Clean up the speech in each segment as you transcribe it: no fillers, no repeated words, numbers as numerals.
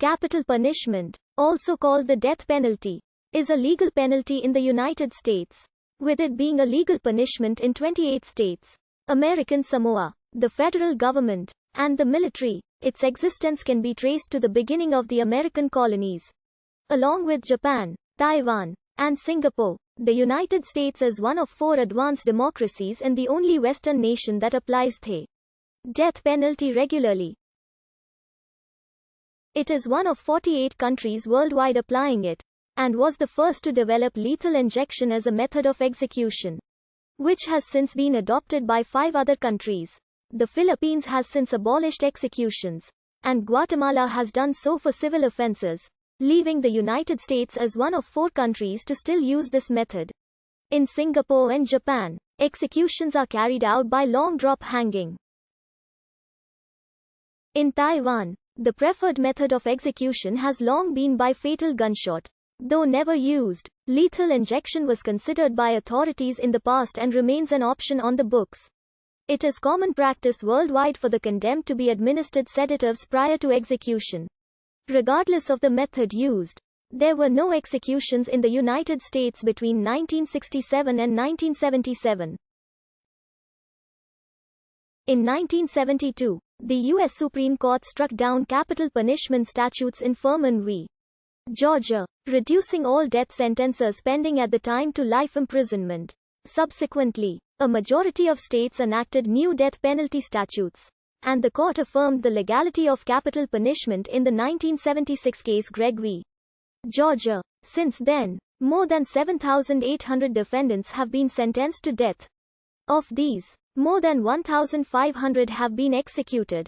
Capital punishment, also called the death penalty, is a legal penalty in the United States, with it being a legal punishment in 28 states. American Samoa, the federal government, and the military. Its existence can be traced to the beginning of the American colonies. Along with Japan, Taiwan, and Singapore, the United States is one of 4 advanced democracies and the only Western nation that applies the death penalty regularly. It is one of 48 countries worldwide applying it, and was the first to develop lethal injection as a method of execution, which has since been adopted by 5 other countries. The Philippines has since abolished executions, and Guatemala has done so for civil offenses, leaving the United States as one of 4 countries to still use this method. In Singapore and Japan, executions are carried out by long drop hanging. In Taiwan, the preferred method of execution has long been by fatal gunshot. Though never used, lethal injection was considered by authorities in the past and remains an option on the books. It is common practice worldwide for the condemned to be administered sedatives prior to execution. Regardless of the method used, there were no executions in the United States between 1967 and 1977. In 1972, the U.S. Supreme Court struck down capital punishment statutes in Furman v. Georgia, reducing all death sentences pending at the time to life imprisonment. Subsequently, a majority of states enacted new death penalty statutes, and the court affirmed the legality of capital punishment in the 1976 case Gregg v. Georgia. Since then, more than 7,800 defendants have been sentenced to death. Of these, more than 1,500 have been executed.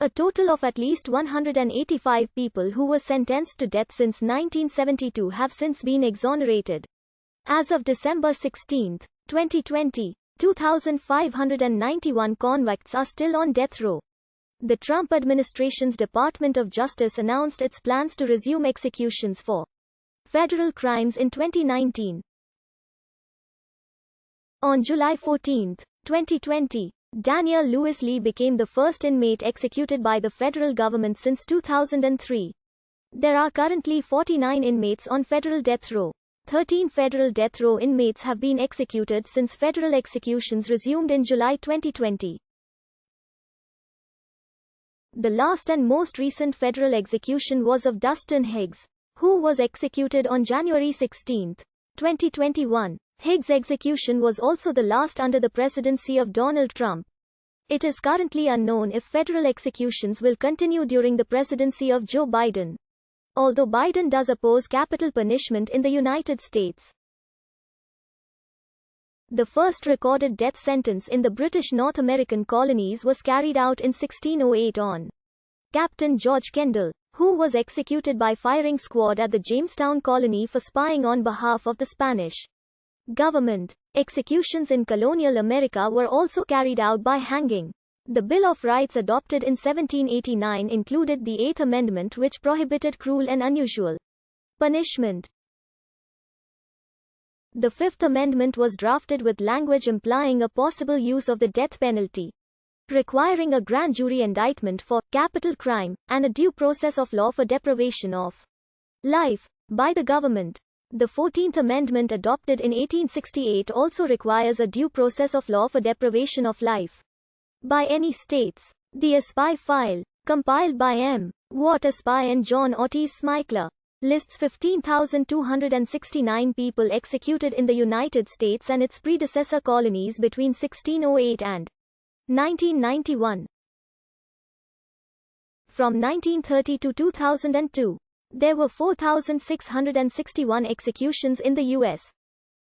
A total of at least 185 people who were sentenced to death since 1972 have since been exonerated. As of December 16, 2020, 2,591 convicts are still on death row. The Trump administration's Department of Justice announced its plans to resume executions for federal crimes in 2019. On July 14, 2020, Daniel Lewis Lee became the first inmate executed by the federal government since 2003. There are currently 49 inmates on federal death row. 13 federal death row inmates have been executed since federal executions resumed in July 2020. The last and most recent federal execution was of Dustin Higgs, who was executed on January 16, 2021. Higgs' execution was also the last under the presidency of Donald Trump. It is currently unknown if federal executions will continue during the presidency of Joe Biden, although Biden does oppose capital punishment in the United States. The first recorded death sentence in the British North American colonies was carried out in 1608 on Captain George Kendall, who was executed by firing squad at the Jamestown colony for spying on behalf of the Spanish government. Executions in colonial America were also carried out by hanging. The Bill of Rights adopted in 1789 included the Eighth Amendment, which prohibited cruel and unusual punishment. The Fifth Amendment was drafted with language implying a possible use of the death penalty, requiring a grand jury indictment for capital crime, and a due process of law for deprivation of life by the government. The 14th Amendment, adopted in 1868, also requires a due process of law for deprivation of life by any states. The Espy file, compiled by M. Watt Espy and John Ortiz Smykler, lists 15,269 people executed in the United States and its predecessor colonies between 1608 and 1991. From 1930 to 2002, there were 4,661 executions in the U.S.,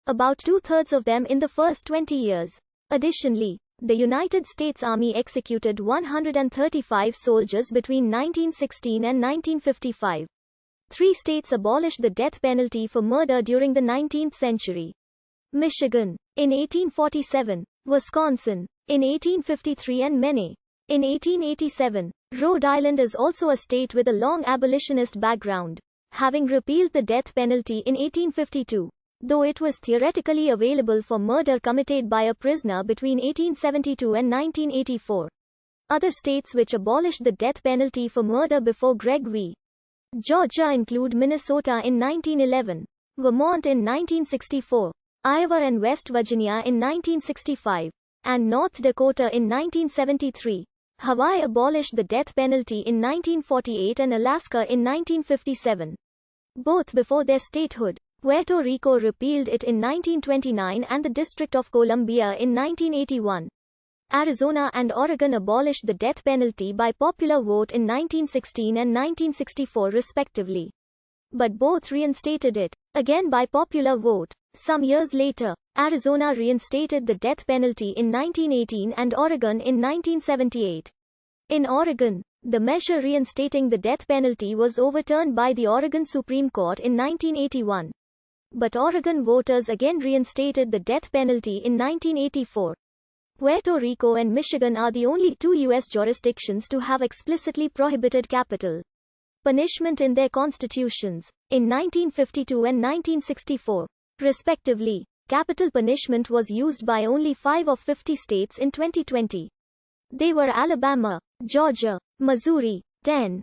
about 2/3 of them in the first 20 years. Additionally, the United States Army executed 135 soldiers between 1916 and 1955. 3 states abolished the death penalty for murder during the 19th century. Michigan, in 1847, Wisconsin, in 1853 and Maine, in 1887. Rhode Island is also a state with a long abolitionist background, having repealed the death penalty in 1852, though it was theoretically available for murder committed by a prisoner between 1872 and 1984. Other states which abolished the death penalty for murder before Greg v. Georgia include Minnesota in 1911, Vermont in 1964, Iowa and West Virginia in 1965, and North Dakota in 1973. Hawaii abolished the death penalty in 1948 and Alaska in 1957. Both before their statehood. Puerto Rico repealed it in 1929 and the District of Columbia in 1981. Arizona and Oregon abolished the death penalty by popular vote in 1916 and 1964 respectively. But both reinstated it, again by popular vote. Some years later, Arizona reinstated the death penalty in 1918 and Oregon in 1978. In Oregon, the measure reinstating the death penalty was overturned by the Oregon Supreme Court in 1981. But Oregon voters again reinstated the death penalty in 1984. Puerto Rico and Michigan are the only two U.S. jurisdictions to have explicitly prohibited capital punishment in their constitutions, in 1952 and 1964, respectively. Capital punishment was used by only 5 of 50 states in 2020. They were Alabama, Georgia, Missouri, 10,